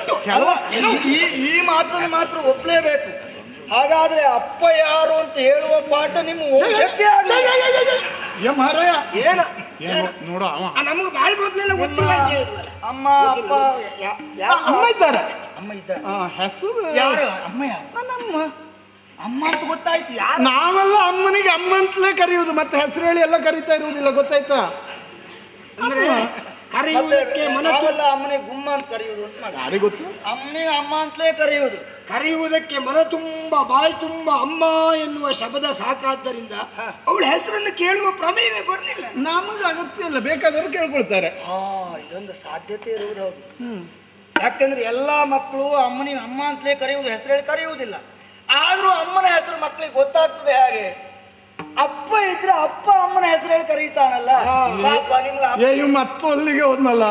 ಉಂಟು. ಈ ಮಾತನ್ನು ಮಾತ್ರ ಒಪ್ಪಲೇಬೇಕು. ಹಾಗಾದ್ರೆ ಅಪ್ಪ ಯಾರು ಅಂತ ಹೇಳುವ ಪಾಠ ನಿಮ್ಮ ವಂಶಕ್ಕೆ ಮಾರಾಯ ಏನ ನೋಡ ನಮ್ಗೆ ಬಾಯಿ ಮೊದಲೆಲ್ಲ ಗೊತ್ತಿಲ್ಲ. ಅಮ್ಮ ಅಪ್ಪ ಅಮ್ಮ ಇದ್ದಾರೆ. ಅಮ್ಮ ಇದ್ದಾರೆ. ಹೆಸರು ಯಾರು? ಅಮ್ಮ ಯಾರು? ನಮ್ಮ ಅಮ್ಮ ಅಂತ ಗೊತ್ತಾಯ್ತು. ಯಾರು? ನಾವೆಲ್ಲ ಅಮ್ಮನಿಗೆ ಅಮ್ಮ ಅಂತಲೇ ಕರೆಯುವುದು, ಮತ್ತೆ ಹೆಸರು ಹೇಳಿ ಎಲ್ಲ ಕರೀತಾ ಇರುವುದಿಲ್ಲ, ಗೊತ್ತಾಯ್ತಾ? ಅಂದ್ರೆ ಕರೆಯುವುದಕ್ಕೆ ಮನಸ್ಸಲ್ಲ, ಅಮ್ಮನಿಗೆ ಗುಮ್ಮ ಅಂತ ಕರೆಯುವುದು ಅಂತ ಮಾಡಿ. ಯಾರಿಗೆ ಗೊತ್ತು? ಅಮ್ಮನಿಗೆ ಅಮ್ಮ ಅಂತಲೇ ಕರೆಯುವುದು. ಕರೆಯುವುದಕ್ಕೆ ಮನ ತುಂಬ ಬಾಯಿ ತುಂಬ ಅಮ್ಮ ಎನ್ನುವ ಶಬ್ದ ಸಾಕಾದ್ದರಿಂದ ಅವಳ ಹೆಸರನ್ನು ಕೇಳುವ ಪ್ರಮೇಯವೇ ಬರಲಿಲ್ಲ. ನಮಗೆ ಅಗತ್ಯ ಇಲ್ಲ, ಬೇಕಾದರೂ ಕೇಳ್ಕೊಳ್ತಾರೆ. ಇದೊಂದು ಸಾಧ್ಯತೆ ಇರುವುದು ಹೌದು. ಯಾಕಂದ್ರೆ ಎಲ್ಲಾ ಮಕ್ಕಳು ಅಮ್ಮನಿಗೆ ಅಮ್ಮ ಅಂತಲೇ ಕರೆಯುವುದು, ಹೆಸರು ಹೇಳಿ ಕರೆಯುವುದಿಲ್ಲ. ಆದ್ರೂ ಅಮ್ಮನ ಹೆಸರು ಮಕ್ಕಳಿಗೆ ಗೊತ್ತಾಗ್ತದೆ. ಹಾಗೆ ಅಪ್ಪ ಇದ್ರೆ ಅಪ್ಪ ಅಮ್ಮನ ಹೆಸರು ಹೇಳಿ ಕರೀತಾನಲ್ಲ. ಮತ್ತು ಅಲ್ಲಿಗೆ ಹೋದ್ನಲ್ಲ.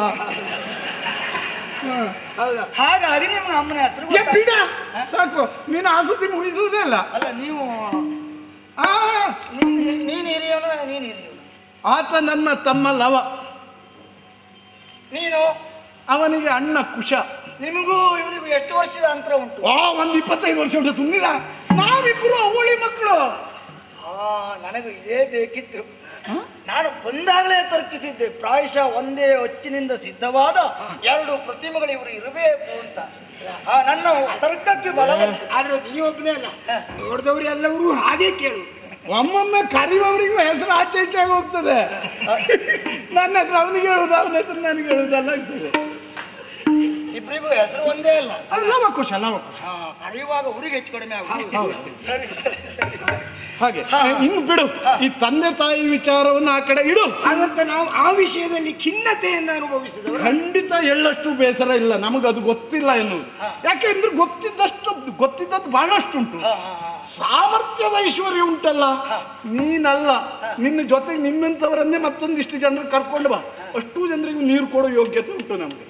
ಹಾಗಾಗಿ ನಿಮ್ಗೆ ಅಮ್ಮನ ಹೆಸರು ಬಿಡ ಸಾಕು, ನೀನು ಆ ಸುದ್ದಿ ಮುಗಿಸುವುದೇ ಅಲ್ಲ. ಅಲ್ಲ ನೀವು ನೀನ್ ಹಿರಿಯವನು, ನೀನ್ ಹಿರಿಯವನು. ಆತ ನನ್ನ ತಮ್ಮ ಲವ, ನೀನು ಅವನಿಗೆ ಅಣ್ಣ ಕುಶ. ನಿಮಗೂ ಇವನಿಗೂ ಎಷ್ಟು ವರ್ಷದ ಅಂತರ ಉಂಟು? ಒಂದು 25 ವರ್ಷ ಉಂಟು. ಸುಮ್ಮನಿರ, ನಾವಿಬ್ರು ಅವಳಿ ಮಕ್ಕಳು. ನನಗೂ ಇದೇ ಬೇಕಿತ್ತು. ನಾನು ಬಂದಾಗಲೇ ತರ್ಕಿಸಿದ್ದೆ, ಪ್ರಾಯಶಃ ಒಂದೇ ಹೊಚ್ಚಿನಿಂದ ಸಿದ್ಧವಾದ 2 ಪ್ರತಿಮೆಗಳು ಇವರು ಇರಬೇಕು ಅಂತ. ನನ್ನ ತರ್ಕಕ್ಕೆ ಬಲ. ಆದ್ರೆ ನೀವೊಬ್ಬನೇ ಅಲ್ಲ, ನೋಡಿದವರು ಎಲ್ಲರೂ ಹಾಗೆ ಕೇಳು. ಒಮ್ಮೊಮ್ಮೆ ಕರೆಯುವವರಿಗೂ ಹೆಸರು ಆಚೆ ಈಚೆಗೆ ಹೋಗ್ತದೆ. ನನ್ನ ಹೆಸರು ಅವನಿಗೆ ಹೇಳುವುದು, ಅವನ ಹೆಸರು ನನಗೆ ಹೇಳುವುದಲ್ಲ ಆಗ್ತದೆ. ಇಬ್ಬರಿಗೂ ಹೆಸರು ಒಂದೇ ಅಲ್ಲ. ಲವಕುಶ ಲವಕುಶ. ಕರೆಯುವಾಗ ಊರಿಗೆ ಹೆಚ್ಚು ಕಡಿಮೆ ಆಗುತ್ತೆ. ಸರಿ ಹಾಗೆ ಇನ್ನು ಬಿಡು, ಈ ತಂದೆ ತಾಯಿ ವಿಚಾರವನ್ನು ಆ ಕಡೆ ಇಡು. ಹಾಗಂತ ನಾವು ಆ ವಿಷಯದಲ್ಲಿ ಖಿನ್ನತೆಯನ್ನು ಅನುಭವಿಸಿದವರು ಖಂಡಿತ ಎಳ್ಳಷ್ಟು ಬೇಸರ ಇಲ್ಲ. ನಮಗದು ಗೊತ್ತಿಲ್ಲ ಎನ್ನುವುದು. ಯಾಕೆಂದ್ರೆ ಗೊತ್ತಿದ್ದದ್ದು ಬಹಳಷ್ಟುಂಟು. ಸಾಮರ್ಥ್ಯದ ಐಶ್ವರ್ಯ ಉಂಟಲ್ಲ, ನೀನಲ್ಲ, ನಿನ್ನ ಜೊತೆಗೆ ನಿಮ್ಮಂಥವರನ್ನೇ ಮತ್ತೊಂದಿಷ್ಟು ಜನರು ಕರ್ಕೊಂಡು ಬಾ. ಅಷ್ಟು ಜನರಿಗೂ ನೀರು ಕೊಡೋ ಯೋಗ್ಯತೆ ಉಂಟು ನಮಗೆ.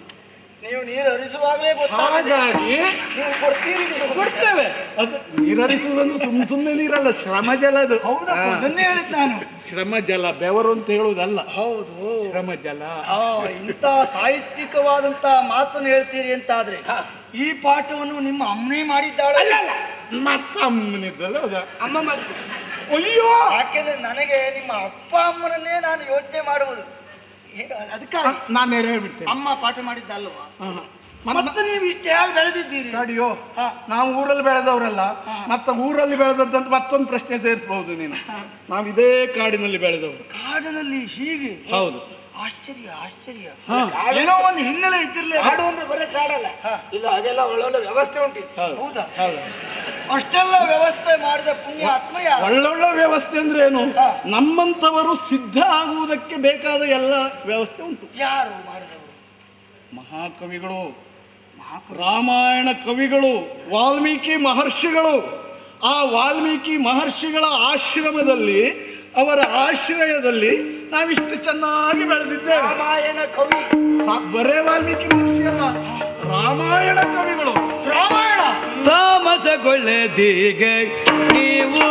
ನೀವು ನೀರು ಹರಿಸುವಾಗಲೇ ಹಾಗಾಗಿ ನೀವು ಕೊಡ್ತೀರಿ, ಕೊಡ್ತೇವೆ. ಅದು ನೀರು ಹರಿಸುವುದಂದ್ರೆ ಸುಮ್ಮನೆ ನೀರಲ್ಲ, ಶ್ರಮ ಜಲ. ಅದು ಹೌದಾ? ಅದನ್ನೇ ಹೇಳಿದ್ ನಾನು. ಶ್ರಮ ಜಲ, ಬೆವರು ಅಂತ ಹೇಳುವುದಲ್ಲ. ಹೌದು, ಶ್ರಮ ಜಲ. ಇಂಥ ಸಾಹಿತ್ಯಿಕವಾದಂತ ಮಾತನ್ನು ಹೇಳ್ತೀರಿ ಅಂತಾದ್ರೆ ಈ ಪಾಠವನ್ನು ನಿಮ್ಮ ಅಮ್ಮನೇ ಮಾಡಿದ್ದಾಳೆ? ಮತ್ತ ಅಮ್ಮನಿದ್ದಲ್ಲ, ಹೌದಾ? ಅಮ್ಮ ಮಾಡಿದ್ದು. ಅಯ್ಯೋ, ಯಾಕೆಂದ್ರೆ ನನಗೆ ನಿಮ್ಮ ಅಪ್ಪ ಅಮ್ಮನನ್ನೇ ನಾನು ಯೋಚನೆ ಮಾಡುವುದು. ಅದಕ್ಕಾಗಿ ನಾನು ಹೇಳ್ಬಿಡ್ತೇನೆ, ಅಮ್ಮ ಪಾಠ ಮಾಡಿದ್ದಲ್ವಾ? ಮತ್ತೆ ನೀವು ಇಷ್ಟೇ ಬೆಳೆದಿದ್ದೀರಿ. ನೋಡಿಯೋ, ನಾವು ಊರಲ್ಲಿ ಬೆಳೆದವರಲ್ಲ, ಮತ್ತೆ ಊರಲ್ಲಿ ಬೆಳೆದದ್ದಂತ ಮತ್ತೊಂದು ಪ್ರಶ್ನೆ ಸೇರಿಸಬಹುದು ನೀನು. ನಾವು ಇದೇ ಕಾಡಿನಲ್ಲಿ ಬೆಳೆದವರು. ಕಾಡಿನಲ್ಲಿ ಹೀಗೆ? ಹೌದು. ಆಶ್ಚರ್ಯ ಆಶ್ಚರ್ಯ. ಏನೋ ಒಂದು ಹಿನ್ನೆಲೆ ಇದ್ದಿರ್ಲಿ. ಹಾಡು ಅಂದ್ರೆ ಬರೀ ಕಾಡಲ್ಲ, ಇಲ್ಲ ಅದೆಲ್ಲ ಒಳ್ಳೊಳ್ಳೆ ವ್ಯವಸ್ಥೆ ಉಂಟು. ಹೌದಾ? ಅಷ್ಟೆಲ್ಲ ವ್ಯವಸ್ಥೆ ಮಾಡಿದ ಪುಣ್ಯ ಆತ್ಮ. ಒಳ್ಳೊಳ್ಳೆ ವ್ಯವಸ್ಥೆ ಅಂದ್ರೆ ಏನು? ನಮ್ಮಂಥವರು ಸಿದ್ಧ ಆಗುವುದಕ್ಕೆ ಬೇಕಾದ ಎಲ್ಲ ವ್ಯವಸ್ಥೆ ಉಂಟು. ಯಾರು ಮಾಡಿದವರು? ಮಹಾಕವಿಗಳು, ರಾಮಾಯಣ ಕವಿಗಳು, ವಾಲ್ಮೀಕಿ ಮಹರ್ಷಿಗಳು. ಆ ವಾಲ್ಮೀಕಿ ಮಹರ್ಷಿಗಳ ಆಶ್ರಮದಲ್ಲಿ, ಅವರ ಆಶ್ರಯದಲ್ಲಿ ನಾವಿಷ್ಟು ಚೆನ್ನಾಗಿ ಬೆಳೆದಿದ್ದೇವೆ. ರಾಮಾಯಣ ಕವಿ ಬರೇ ವಾಲ್ಮೀಕಿ ಮಹರ್ಷಿ ಅಲ್ಲ, ರಾಮಾಯಣ ಕವಿಗಳು. ರಾಮಾಯಣ ತಾಮಸಗೊಳ್ಳದೀಗೆ ನೀವು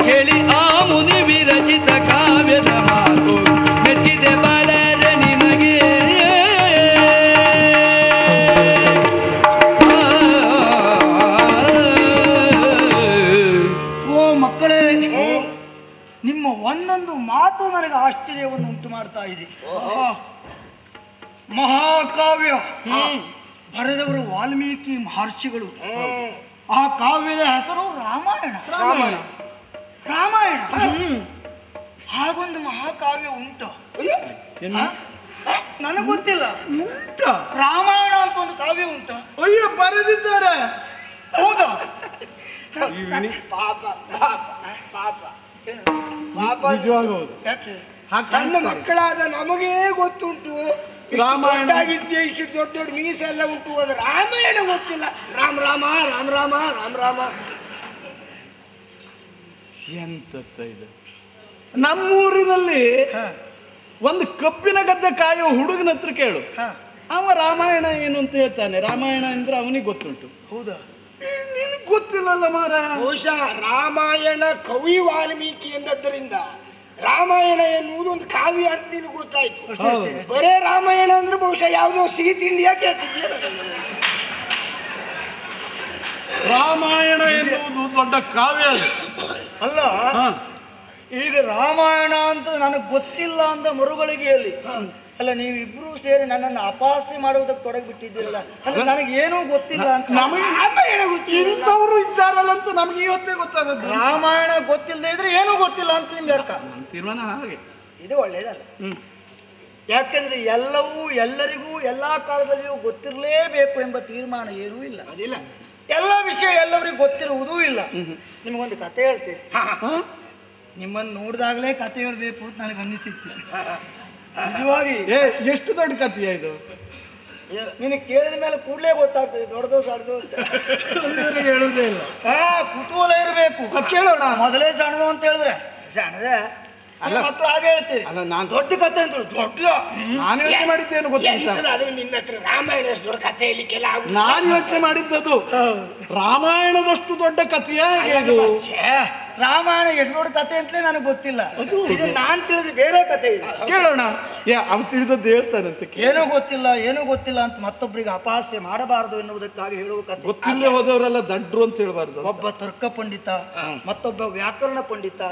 ಕೇಳಿ ಆ ಮುನಿ ವಿರಚಿತ ಕಾವ್ಯದ ನಿಮ್ಮ ಒಂದೊಂದು ಮಾತು ನನಗೆ ಆಶ್ಚರ್ಯವನ್ನು ಉಂಟು ಮಾಡ್ತಾ ಇದೆ. ಮಹಾಕಾವ್ಯ ಬರೆದವರು ವಾಲ್ಮೀಕಿ ಮಹರ್ಷಿಗಳು. ಆ ಕಾವ್ಯದ ಹೆಸರು ರಾಮಾಯಣ. ರಾಮಾಯಣ ಹಾಗೊಂದು ಮಹಾಕಾವ್ಯ ಉಂಟು? ನನಗೆ ಗೊತ್ತಿಲ್ಲ. ರಾಮಾಯಣ ಅಂತ ಒಂದು ಕಾವ್ಯ ಉಂಟು? ಅಯ್ಯೋ, ಬರೆದಿದ್ದಾರೆ. ಹೌದಾ? ಪಾಪ ಪಾಪ ಪಾಪ ಪಾಪ ನಿಜವಾಗಬಹುದು. ಯಾಕೆ? ಸಣ್ಣ ಮಕ್ಕಳಾದ ನಮಗೇ ಗೊತ್ತುಂಟು. ರಾಮಾಯಣ ಇಷ್ಟು ದೊಡ್ಡ ದೊಡ್ಡ ಮೀಸೆ ಎಲ್ಲ ಉಂಟು, ಅದು ರಾಮಾಯಣ ಗೊತ್ತಿಲ್ಲ. ರಾಮ ರಾಮ ರಾಮ ರಾಮ ರಾಮ ರಾಮ ಎಂತ ಇದು. ನಮ್ಮೂರಿನಲ್ಲಿ ಒಂದು ಕಬ್ಬಿನ ಗದ್ದೆ ಕಾಯುವ ಹುಡುಗನ ಹತ್ರ ಕೇಳು, ಅವ ರಾಮಾಯಣ ಏನು ಅಂತ ಹೇಳ್ತಾನೆ. ರಾಮಾಯಣ ಅಂದ್ರೆ ಅವನಿಗೆ ಗೊತ್ತುಂಟು. ಹೌದಾ? ನಿನಗೆ ಗೊತ್ತಿಲ್ಲಲ್ಲ ಮಾರ. ಬಹುಶಃ ರಾಮಾಯಣ ಕವಿ ವಾಲ್ಮೀಕಿ ಎಂದದ್ದರಿಂದ ರಾಮಾಯಣ ಎನ್ನುವುದು ಒಂದು ಕಾವ್ಯ ಅಂತ ನಿನಗೆ ಗೊತ್ತಾಯ್ತು. ಬರೇ ರಾಮಾಯಣ ಅಂದ್ರೆ ಬಹುಶಃ ಯಾವುದೋ ಸಿಹಿ ತಿಂಡಿಯ ಕೇಳ್ತಿದ್ದೀಯ. ರಾಮಾಯಣ ಎನ್ನುವುದು ದೊಡ್ಡ ಕಾವ್ಯ ಅಲ್ಲ. ಈಗ ರಾಮಾಯಣ ಅಂತ ನನಗೆ ಗೊತ್ತಿಲ್ಲ ಅಂತ ಮರುಗಳಿಗೆ ಹೇಳಿ. ಅಲ್ಲ, ನೀವಿಬ್ರು ಸೇರಿ ನನ್ನನ್ನು ಅಪಹಾಸ್ಯ ಮಾಡುವುದಕ್ಕೆ ತೊಡಗಿಬಿಟ್ಟಿದ್ದೀರಲ್ಲ. ಅಂದ್ರೆ ನನಗೆ ಏನೂ ಗೊತ್ತಿಲ್ಲ ಅಂತ. ನಮಗೆ ರಾಮಾಯಣ ಇಂಥವ್ರು ಇದ್ದಾರಲ್ಲ ಅಂತ ನಮ್ಗೆ ಇವತ್ತೇ ಗೊತ್ತಾಗದ್ದು. ರಾಮಾಯಣ ಗೊತ್ತಿಲ್ಲದೆ ಇದ್ರೆ ಏನೂ ಗೊತ್ತಿಲ್ಲ ಅಂತ ನಿಮ್ಗೆ ಅರ್ಥ. ನನ್ನ ತೀರ್ಮಾನ ಹಾಗೆ. ಇದು ಒಳ್ಳೇದಲ್ಲ. ಯಾಕೆಂದ್ರೆ ಎಲ್ಲವೂ ಎಲ್ಲರಿಗೂ ಎಲ್ಲಾ ಕಾಲದಲ್ಲಿಯೂ ಗೊತ್ತಿರಲೇಬೇಕು ಎಂಬ ತೀರ್ಮಾನ ಏನೂ ಇಲ್ಲ. ಅದಿಲ್ಲ, ಎಲ್ಲ ವಿಷಯ ಎಲ್ಲರಿಗೂ ಗೊತ್ತಿರುವುದೂ ಇಲ್ಲ. ನಿಮಗೊಂದು ಕತೆ ಹೇಳ್ತೀನಿ. ನಿಮ್ಮನ್ನು ನೋಡಿದಾಗಲೇ ಕತೆ ಹೇಳ್ಬೇಕು ಅಂತ ನನಗೆ ಅನ್ನಿಸಿತ್ತು. ನಿಜವಾಗಿ ಎಷ್ಟು ದೊಡ್ಡ ಕಥೆಯ ಇದು? ನಿನಗೆ ಕೇಳಿದ ಮೇಲೆ ಕೂಡಲೇ ಗೊತ್ತಾಗ್ತದೆ ದೊಡ್ಡದು ಸಣ್ಣದು ಅಂತ. ಹೇಳುವುದೇ ಇಲ್ಲ. ಕುತೂಹಲ ಇರಬೇಕು. ಕೇಳೋಣ. ಮೊದಲೇ ಸಣ್ಣದು ಅಂತ ಹೇಳಿದ್ರೆ ಸಣ್ಣದೇ ಅಲ್ಲ, ಮಕ್ಕಳು ಹಾಗೆ ಹೇಳ್ತೀರಿ. ಅಲ್ಲ, ನಾನು ದೊಡ್ಡ ಕತೆ ಅಂತ ದೊಡ್ಡ ನಾನು ಯೋಚನೆ ಮಾಡಿದ್ದೇನು ಗೊತ್ತಿಲ್ಲ. ಆದ್ರೆ ನಿನ್ನ ಹತ್ರ ರಾಮಾಯಣ ಅಷ್ಟು ದೊಡ್ಡ ಕಥೆ ಹೇಳಲಿಕ್ಕೆಲ್ಲ ಆಗುದಿಲ್ಲ. ನಾನು ಯೋಚನೆ ಮಾಡಿದ್ದದು ರಾಮಾಯಣದಷ್ಟು ದೊಡ್ಡ ಕಥೆಯ ಇದು. ರಾಮಾಯಣ ಎಷ್ಟು ದೊಡ್ಡ ಕತೆ ಅಂತಲೇ ನನಗೆ ಗೊತ್ತಿಲ್ಲ. ಇದು ನಾನು ತಿಳಿದ ಬೇರೆ ಕತೆ ಇದೆ. ಕೇಳೋಣ. ಅವ್ನು ತಿಳಿದದ್ದು ಹೇಳ್ತಾನಂತೆ. ಏನೂ ಗೊತ್ತಿಲ್ಲ ಏನೂ ಗೊತ್ತಿಲ್ಲ ಅಂತ ಮತ್ತೊಬ್ಬರಿಗೆ ಅಪಹಾಸ್ಯ ಮಾಡಬಾರದು ಎನ್ನುವುದಕ್ಕಾಗಿ ಹೇಳುವ ಕತೆ. ಗೊತ್ತಿಲ್ಲದೆ ಹೋದವರೆಲ್ಲ ದಡ್ರು ಅಂತ ಹೇಳ್ಬಾರ್ದು. ಒಬ್ಬ ತರ್ಕ ಪಂಡಿತ, ಮತ್ತೊಬ್ಬ ವ್ಯಾಕರಣ ಪಂಡಿತ,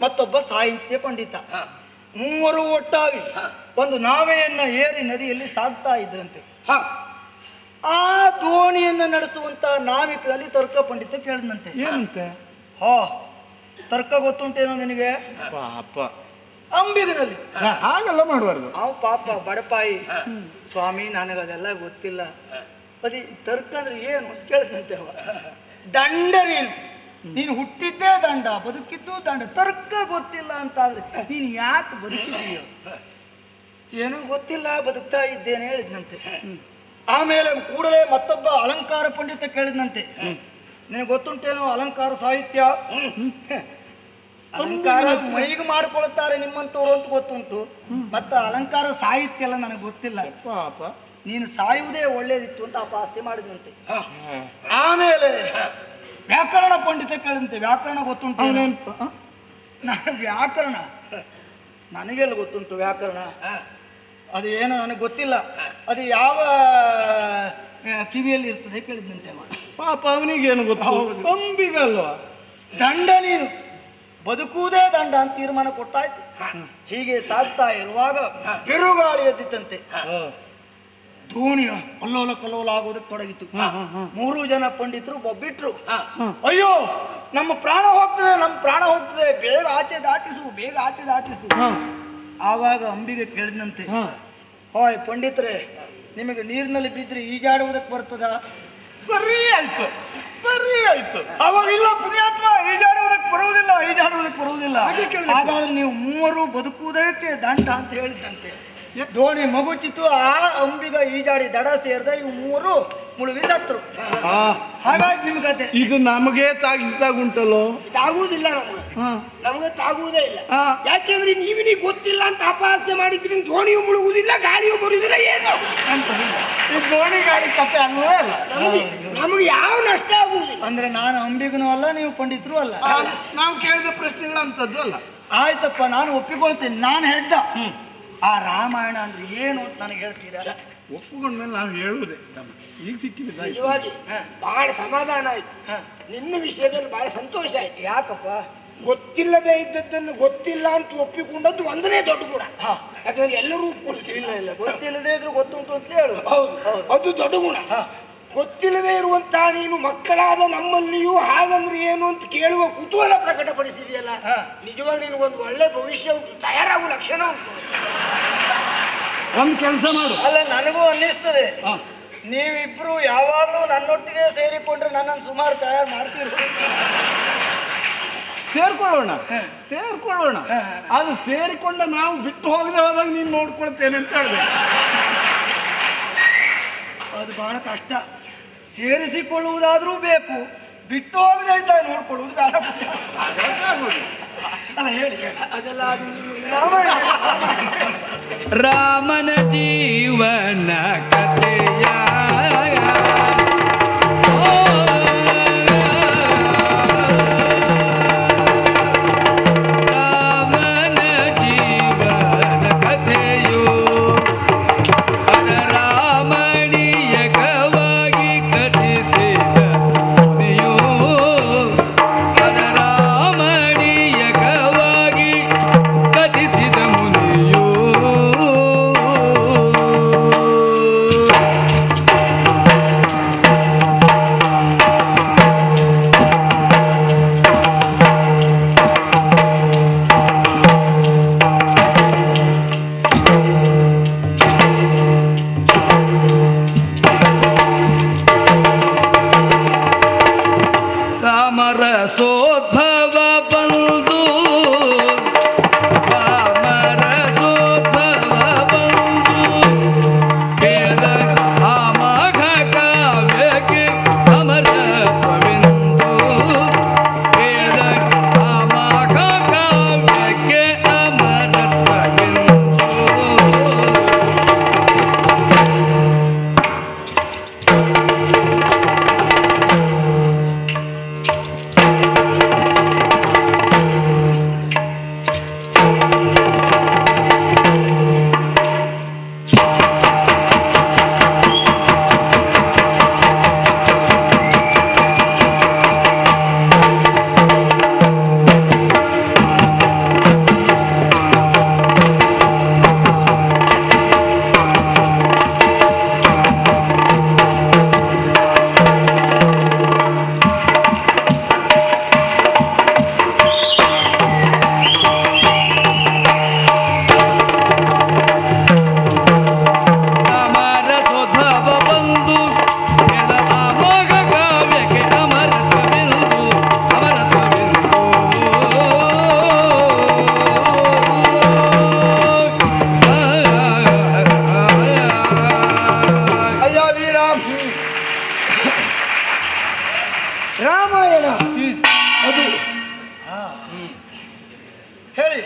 ಮತ್ತೊಬ್ಬ ಸಾಹಿತ್ಯ ಪಂಡಿತ, ಮೂವರು ಒಟ್ಟಾಗಿ ಒಂದು ನಾವೆಯನ್ನ ಏರಿ ನದಿಯಲ್ಲಿ ಸಾಗ್ತಾ ಇದ್ರಂತೆ. ಆ ದೋಣಿಯನ್ನು ನಡೆಸುವಂತ ನಾವಿಕರಲ್ಲಿ ತರ್ಕ ಪಂಡಿತ ಕೇಳಿದಂತೆ, ಏನಂತೆ? ತರ್ಕ ಗೊತ್ತುಂಟೇನೋ ನಿನಗೆ? ಪಾಪ ಅಂಬಿಗನಲ್ಲಿ ಹಾಗೆಲ್ಲ ಮಾಡಬಾರ್ದು. ಅವ್ ಪಾಪ ಬಡಪಾಯಿ, ಸ್ವಾಮಿ ನನಗದೆಲ್ಲ ಗೊತ್ತಿಲ್ಲ, ಅದಿ ತರ್ಕ ಅಂದ್ರೆ ಏನು ಅಂತ ಕೇಳಿದಂತೆ. ಅವ ದಂಡ ನೀನು ಹುಟ್ಟಿದ್ದೇ ದಂಡ, ಬದುಕಿದ್ದು ದಂಡ, ತರ್ಕ ಗೊತ್ತಿಲ್ಲ ಅಂತಾದ್ರೆ ನೀನು ಯಾಕೆ ಬದುಕಿದೀಯೋ? ಏನೂ ಗೊತ್ತಿಲ್ಲ, ಬದುಕ್ತಾ ಇದ್ದೇನೆ ಹೇಳಿದ್ನಂತೆ. ಆಮೇಲೆ ಕೂಡಲೇ ಮತ್ತೊಬ್ಬ ಅಲಂಕಾರ ಪಂಡಿತ ಕೇಳಿದ್ನಂತೆ, ನಿನಗೆ ಗೊತ್ತುಂಟೇನೋ ಅಲಂಕಾರ ಸಾಹಿತ್ಯ? ಅಲಂಕಾರ ಮೈಗೆ ಮಾಡಿಕೊಳ್ತಾರೆ ನಿಮ್ಮಂತವ್ರು ಅಂತ ಗೊತ್ತುಂಟು, ಮತ್ತ ಅಲಂಕಾರ ಸಾಹಿತ್ಯ ಎಲ್ಲ ನನಗೆ ಗೊತ್ತಿಲ್ಲ. ಪಾಪ ನೀನು ಸಾಯುವುದೇ ಒಳ್ಳೇದಿತ್ತು ಅಂತ ಅಪಹಾಸ್ಯ ಮಾಡಿದಂತೆ. ಆಮೇಲೆ ವ್ಯಾಕರಣ ಪಂಡಿತ ಕೇಳಿದಂತೆ, ವ್ಯಾಕರಣ ಗೊತ್ತುಂಟು? ನಾನು ವ್ಯಾಕರಣ ನನಗೆಲ್ಲ ಗೊತ್ತುಂಟು ವ್ಯಾಕರಣ, ಅದು ಏನೋ ನನಗೆ ಗೊತ್ತಿಲ್ಲ, ಅದು ಯಾವ ಕಿವಿಯಲ್ಲಿ ಇರ್ತದೆ ಕೇಳಿದಂತೆ. ಪಾಪ ಅವನಿಗೇನು ಗೊತ್ತು? ಅಂಬಿಗಲ್ವಾ? ದಂಡ ನೀನು ಬದುಕುವುದೇ ದಂಡ ಅಂತ ತೀರ್ಮಾನ ಕೊಟ್ಟಾಯ್ತು. ಹೀಗೆ ಸಾಗ್ತಾ ಇರುವಾಗ ಬಿರುಗಾಳಿ ಎದ್ದಿತ್ತಂತೆ. ದೋಣಿ ಕಲ್ಲೋಲ ಕಲ್ಲೋಲ ಆಗೋದಕ್ಕೆ ತೊಡಗಿತ್ತು. 3 ಜನ ಪಂಡಿತರು ಬೊಬ್ಬಿಟ್ರು. ಅಯ್ಯೋ, ನಮ್ಮ ಪ್ರಾಣ ಹೋಗ್ತದೆ, ನಮ್ಮ ಪ್ರಾಣ ಹೋಗ್ತದೆ, ಬೇಗ ಆಚೆ ದಾಟಿಸು, ಬೇಗ ಆಚೆ ದಾಟಿಸು. ಆವಾಗ ಅಂಬಿಗೆ ಕೇಳಿದಂತೆ, ಹೋಯ್ ಪಂಡಿತರೇ, ನಿಮಗೆ ನೀರಿನಲ್ಲಿ ಬಿದ್ದರೆ ಈಜಾಡುವುದಕ್ಕೆ ಬರ್ತದ? ಸರಿ ಆಯ್ತು, ಸರಿ ಆಯ್ತು. ಅವಾಗ ಇಲ್ಲ ಪುಣ್ಯಾತ್ಮ, ಈಜಾಡುವುದಕ್ಕೆ ಬರುವುದಿಲ್ಲ. ಹಾಗಾದ್ರೆ ನೀವು ಮೂವರು ಬದುಕುವುದಕ್ಕೆ ದಂಡ ಅಂತ ಹೇಳಿದಂತೆ. ದೋಣಿ ಮಗುಚಿತು, ಆ ಅಂಬಿಗ ಈಜಾಡಿ ದಡ ಸೇರಿದ, ಇವು ಮೂವರು ಮುಳುಗಿದತ್ರು. ಹಾಗಾಗಿ ನಿಮ್ ಕತೆ ಇದು ನಮಗೆ ತಾಗಿಸಿದಾಗ ಉಂಟಲ್ಲೋ? ತಾಗುವುದಿಲ್ಲ, ನಮ್ಗೆ ತಾಗುವುದೇ ಇಲ್ಲ. ಯಾಕೆಂದ್ರೆ ನೀವಿನಿಗೆ ಗೊತ್ತಿಲ್ಲ ಅಂತ ಅಪಹಾಸ್ಯ ಮಾಡಿದ್ರಿ. ದೋಣಿಯು ಮುಳುಗುವುದಿಲ್ಲ, ಗಾಳಿಯು ಬರುವುದಿಲ್ಲ, ಏನು ಈ ದೋಣಿ ಗಾಳಿ ಕತೆ ಅಲ್ವೇ ಅಲ್ಲ. ನಮಗೆ ಯಾವ ನಷ್ಟ ಆಗುವುದಿಲ್ಲ. ಅಂದ್ರೆ ನಾನು ಅಂಬಿಗನೂ ಅಲ್ಲ, ನೀವು ಪಂಡಿತರು ಅಲ್ಲ. ನಾವು ಕೇಳಿದ ಪ್ರಶ್ನೆಗಳು ಅಂತದ್ದು ಅಲ್ಲ. ಆಯ್ತಪ್ಪ, ನಾನು ಒಪ್ಪಿಕೊಳ್ತೀನಿ. ನಾನು ಹೆಡ್ಡ. ಆ ರಾಮಾಯಣ ಅಂದ್ರೆ ಏನು ಅಂತ ನನಗೆ ಹೇಳ್ತೀರಾ? ಒಪ್ಪಿಕೊಂಡ್ಮೇಲೆ ನಾವು ಹೇಳುವುದೇ. ಈಗ ಸಿಕ್ಕಿದ ನಿಜವಾಗಿ ಬಹಳ ಸಮಾಧಾನ ಆಯ್ತು. ನಿನ್ನ ವಿಷಯದಲ್ಲಿ ಬಹಳ ಸಂತೋಷ ಆಯ್ತು. ಯಾಕಪ್ಪ? ಗೊತ್ತಿಲ್ಲದೆ ಇದ್ದದ್ದನ್ನು ಗೊತ್ತಿಲ್ಲ ಅಂತ ಒಪ್ಪಿಕೊಂಡದ್ದು ಒಂದನೇ ದೊಡ್ಡ ಗುಣ. ಯಾಕಂದ್ರೆ ಎಲ್ಲರೂ ಇಲ್ಲ ಗೊತ್ತಿಲ್ಲದೆ ಇದ್ರು ಗೊತ್ತುಂಟು ಅಂತ ಹೇಳು. ಹೌದು, ಅದು ದೊಡ್ಡ ಗುಣ. ಗೊತ್ತಿಲ್ಲದೆ ಇರುವಂತಹ ನೀನು ಮಕ್ಕಳಾದ ನಮ್ಮಲ್ಲಿಯೂ ಹಾಗಂದ್ರೆ ಏನು ಅಂತ ಕೇಳುವ ಕುತೂಹಲ ಪ್ರಕಟಪಡಿಸಿದೆಯಲ್ಲ, ನಿಜವಾಗಿ ನಿನಗೊಂದು ಒಳ್ಳೆ ಭವಿಷ್ಯ ಉಂಟು, ತಯಾರಾಗುವ ಲಕ್ಷಣ ಉಂಟು. ಒಂದು ಕೆಲಸ ಮಾಡು. ಅಲ್ಲ, ನನಗೂ ಅನ್ನಿಸ್ತದೆ ನೀವಿಬ್ರು ಯಾವಾಗಲೂ ನನ್ನೊಟ್ಟಿಗೆ ಸೇರಿಕೊಂಡ್ರೆ ನನ್ನನ್ನು ಸುಮಾರು ತಯಾರು ಮಾಡ್ತೀರಿ. ಸೇರ್ಕೊಳ್ಳೋಣ. ಅದು ಸೇರಿಕೊಂಡ ನಾವು ಬಿಟ್ಟು ಹೋಗದೆ ಹೋದಾಗ ನೀನು ನೋಡ್ಕೊಳ್ತೇನೆ ಅಂತ ಹೇಳಿದೆ. ಅದು ಬಹಳ ಕಷ್ಟ. ಸೇರಿಸಿಕೊಳ್ಳುವುದಾದ್ರೂ ಬೇಕು, ಬಿಟ್ಟು ಹೋಗದೆ ಇದ್ದಾಗ ನೋಡ್ಕೊಳ್ಳುವುದು ಬೇಡ. ಅಲ್ಲ ಹೇಳಿ, ಅದೆಲ್ಲ ರಾಮನ ಜೀವನ ಕಥೆಯ ರಾಮಾಯಣ ಅದು ಹೇಳಿ.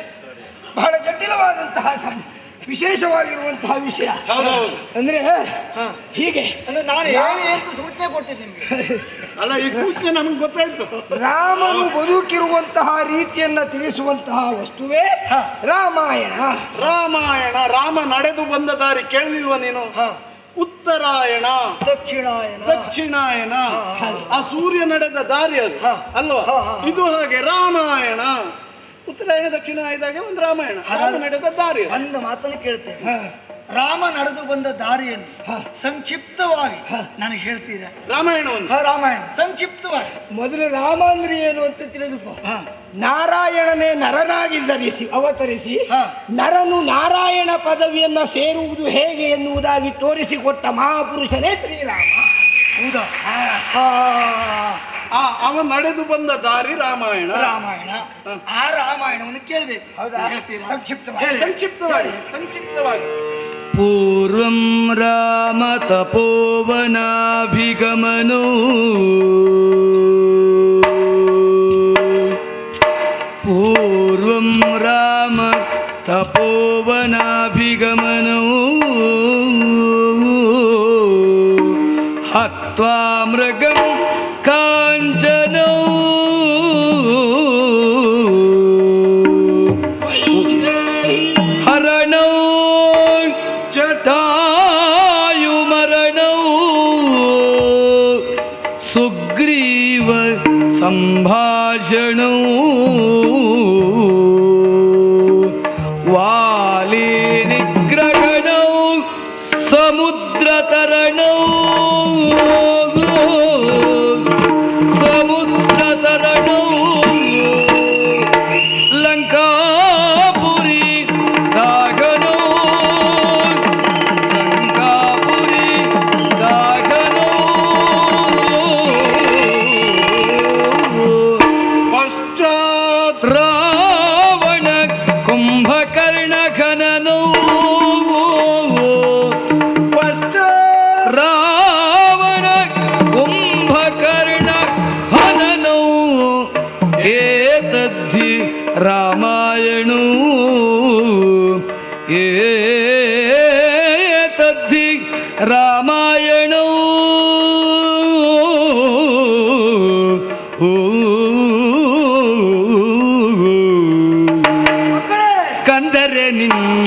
ಬಹಳ ಜಟಿಲವಾದಂತಹ ವಿಶೇಷವಾಗಿರುವಂತಹ ವಿಷಯ. ಅಂದ್ರೆ ಹೀಗೆ ಅಂದ್ರೆ ನಾನು ಹೇಳಿ ಅಂತ ಸೂಚನೆ ಕೊಟ್ಟಿದ್ದೆ ನಿಮ್ಗೆ. ಅಲ್ಲ, ಈ ಸೂಚನೆ ನಮ್ಗೆ ಗೊತ್ತಾಯ್ತು. ರಾಮನು ಬದುಕಿರುವಂತಹ ರೀತಿಯನ್ನ ತಿಳಿಸುವಂತಹ ವಸ್ತುವೇ ರಾಮಾಯಣ. ರಾಮ ನಡೆದು ಬಂದ ದಾರಿ ಕೇಳಲಿಲ್ವ ನೀನು? ಉತ್ತರಾಯಣ, ದಕ್ಷಿಣಾಯನ, ಆ ಸೂರ್ಯ ನಡೆದ ದಾರಿ ಅದು ಅಲ್ವಾ? ಇದು ಹಾಗೆ ರಾಮಾಯಣ. ಉತ್ತರಾಯಣ ದಕ್ಷಿಣಾಯನದಾಗೆ ಒಂದು ರಾಮಾಯಣ, ರಾಮ ನಡೆದ ದಾರಿ. ಒಂದು ಮಾತನ್ನು ಕೇಳ್ತೇನೆ, ರಾಮ ನಡೆದು ಬಂದ ದಾರಿಯನ್ನು ಸಂಕ್ಷಿಪ್ತವಾಗಿ ನನಗೆ ಹೇಳ್ತೀರಾ? ರಾಮಾಯಣ ಸಂಕ್ಷಿಪ್ತವಾಗಿ. ಮೊದಲು ರಾಮ ಅಂದ್ರೆ ಏನು ಅಂತ ತಿಳಿದುಕೋ. ನಾರಾಯಣನೇ ನರನಾಗಿ ಅವತರಿಸಿ ನರನು ನಾರಾಯಣ ಪದವಿಯನ್ನ ಸೇರುವುದು ಹೇಗೆ ಎನ್ನುವುದಾಗಿ ತೋರಿಸಿಕೊಟ್ಟ ಮಹಾಪುರುಷನೇ ಶ್ರೀರಾಮ. ಹೌದಾ? ಅವ ನಡೆದು ಬಂದ ದಾರಿ ರಾಮಾಯಣ. ಆ ರಾಮಾಯಣವನ್ನು ಕೇಳಬೇಕು. ಹೌದಾ? ಹೇಳ್ತೀರಾ? ಸಂಕ್ಷಿಪ್ತವಾಗಿ. ಪೂರ್ವಂ ರಾಮ ತಪೋವನಾಭಿಗಮನೋ ಪೂರ್ವಂ ರಾಮ ತಪೋವನಾಭಿಗಮನೋ ಹತ್ವಾ ಮೃಗಂ ಕಾಂಚನೋ ಹರಣೋ ಜಟಾಯುಮರಣೋ ಸುಗ್ರೀವ ಸಂಭಾಷಣೋ ಏತದ್ಧಿ ರಾಮಾಯಣವು ಕಂದರೆ ನಿಮ್ಮ